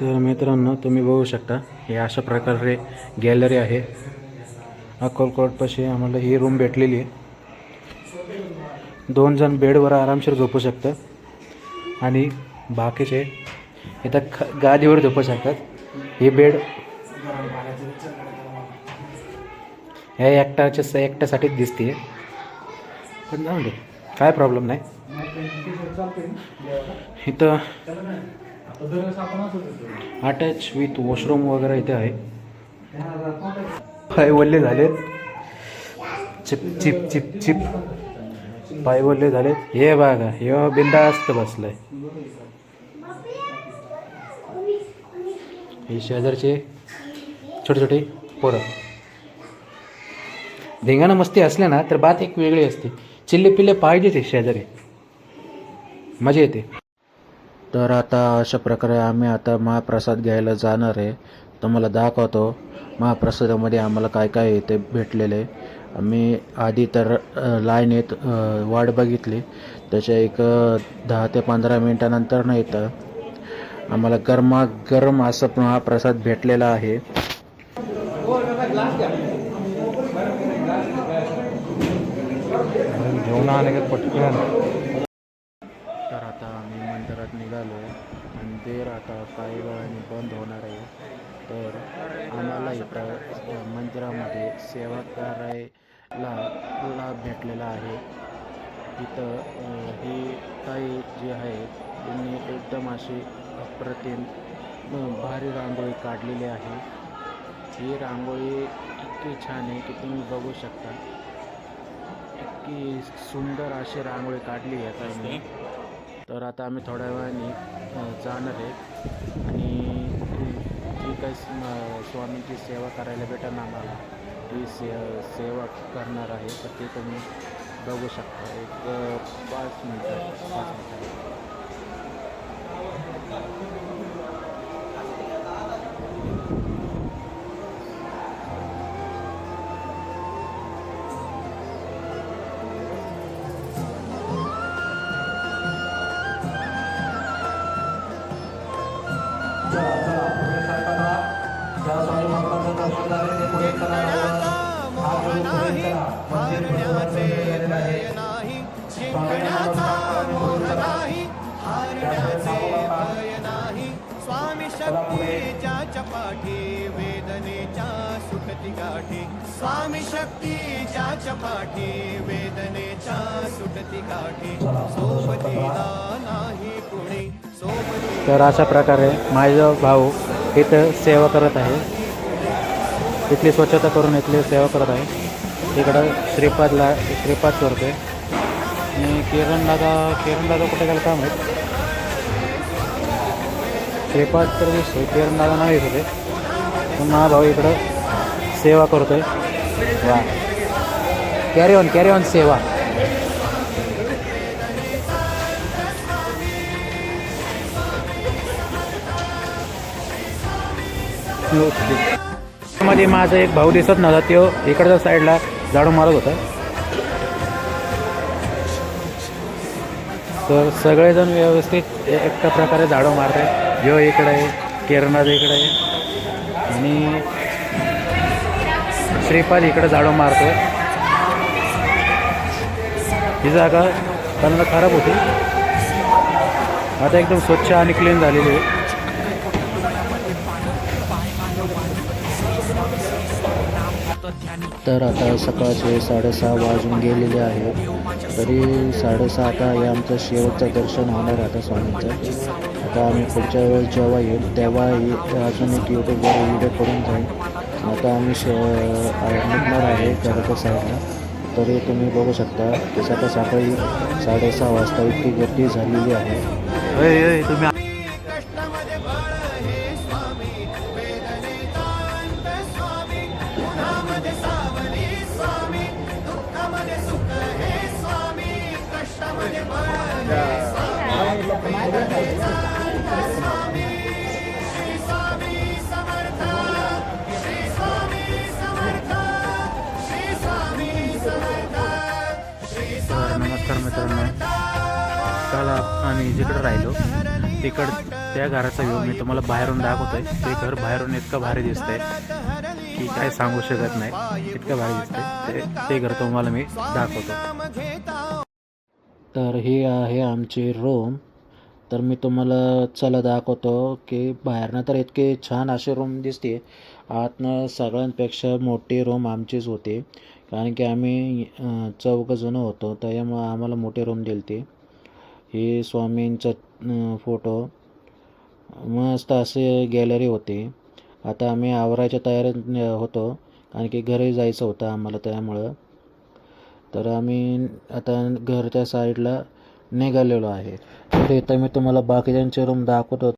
तर मित्रांनो, तुम्ही बघू शकता हे अशा प्रकारे गॅलरी आहे. अक्कलकोटपाशी आम्हाला ही रूम भेटलेली आहे. 2 जण बेडवर आरामशीर झोपू शकतात आणि बाकीचे इथं गादीवर झोपू शकतात. हे बेड ह्या एकट्यासाठीच दिसते, पण जाऊ दे, काय प्रॉब्लेम नाही. इथं अटॅच विथ वॉशरूम वगैरे इथे आहे. पाय वल्ले झालेत, चिप चिप चिप चिप पाय वल्ले झालेत. हे बघा, हे बिंदास्त बसलाय. हे शेजारचे छोटे छोटे पोरं धिंगाणा मस्ती असले ना तर बात एक वेगळी असते. चिल्ले पिल्ले पाहिजे ते शेजारी, मजा येते. तर आता अशा प्रकारे आम्ही आता महाप्रसाद घ्यायला जाणार आहे. तुम्हाला दाखवतो महाप्रसादामध्ये आम्हाला काय काय इथे भेटलेले. आम्ही आधी तर लाईनीत वाट बघितली. त्याच्या एक 10 ते 15 मिनटानंतर नाही तर आम्हाला गरमागरम असं महाप्रसाद भेटलेला आहे. घेऊन आले का पटकन. तर आता आम्ही मंदिरात निघालो. मंदिर आता काही वेळाने बंद होणार आहे. तर आम्हाला इथं मंदिरामध्ये सेवा करायला लाभ भेटलेला आहे. इथं ही काही जे आहे त्यांनी एकदम अशी अप्रतिम भारी रांगोळी काढलेली आहे. ही रांगोळी इतकी छान आहे की तुम्ही बघू शकता. इतकी सुंदर अशी रांगोळी काढली आहे त्यांनी. तर आता आम्ही थोड्या वेळाने जाणार आहे आणि जी काही स्वामींची सेवा करायला भेटेल ना आम्हाला, ती सेवा करणार आहे. तर ते तुम्ही बघू शकता. एक 5 मिनिटं. स्वामी शक्तीच्या चपाठी वेदनेच्या सुटती गाठी. स्वामी शक्तीच्या चपाठी वेदनेच्या सुटती गाठी. सोबतीला नाही कुणी सोबती. तर अशा प्रकारे माझा भाऊ इथं सेवा करत आहे. इथली स्वच्छता करून इथली सेवा करत आहे. इकडं श्रीपाद करतोय आणि किरण दादा कुठे गेला काम आहे. श्रीपाद तर दिसतोय, किरण दादा नाही येत होते. पण माझा भाऊ इकडं सेवा करतोय. वा, कॅरी ऑन सेवा. मध्ये माझा एक भाऊ दिसत नव्हता. तो इकडच्या साईडला झाडू मारत होता. तर सगळेजण व्यवस्थित एका प्रकारे झाडू मारतात. जो इकडे आहे, किरणाचा इकडे आहे आणि श्रीपाद इकडे झाडू मारतोय. ही जागा त्यांना खराब होती, आता एकदम स्वच्छ आणि क्लीन झालेली आहे. तर आता सकाळचे 6:30 वाजून गेलेले आहेत. तरी 6:30 आता हे आमचं शेवटचं दर्शन होणार आता स्वामींचं. आता आम्ही पुढच्या वेळेस जेव्हा येईल तेव्हाही अजून एक यूट्यूबवर व्हिडिओ करून जाईल. आता आम्ही निघणार आहे घराच्या साईडला. तरी तुम्ही बघू शकता की सकाळी 6:30 वाजता इतकी गर्दी झालेली आहे. तुम्ही नमस्कार मित्रांनो, काल आम्ही जिकडं राहिलो तिकडं त्या घराचा व्ह्यू मी तुम्हाला बाहेरून दाखवतोय. ते घर बाहेरून इतकं भारी दिसतंय की काय सांगू शकत नाही, इतकं भारी दिसतंय. ते घर तुम्हाला मी दाखवतो. तर ही आहे आमची रूम. तर मी तुम्हाला चला दाखवतो की बाहेरनं तर इतकी छान अशी रूम दिसते. आतनं सगळ्यांपेक्षा मोठी रूम आमचीच होती, कारण की आम्ही 4 जण होतो, त्यामुळं आम्हाला मोठी रूम दिली होती. ही स्वामींचा फोटो, मस्त असे गॅलरी होती. आता आम्ही आवरायच्या तयारीत होतो, कारण की घरी जायचं होतं आम्हाला त्यामुळं. तर आम्ही आता घरच्या साईडला निघालेलो आहे. तर इथं मी तुम्हाला बाकीच्यांचे रूम दाखवतो.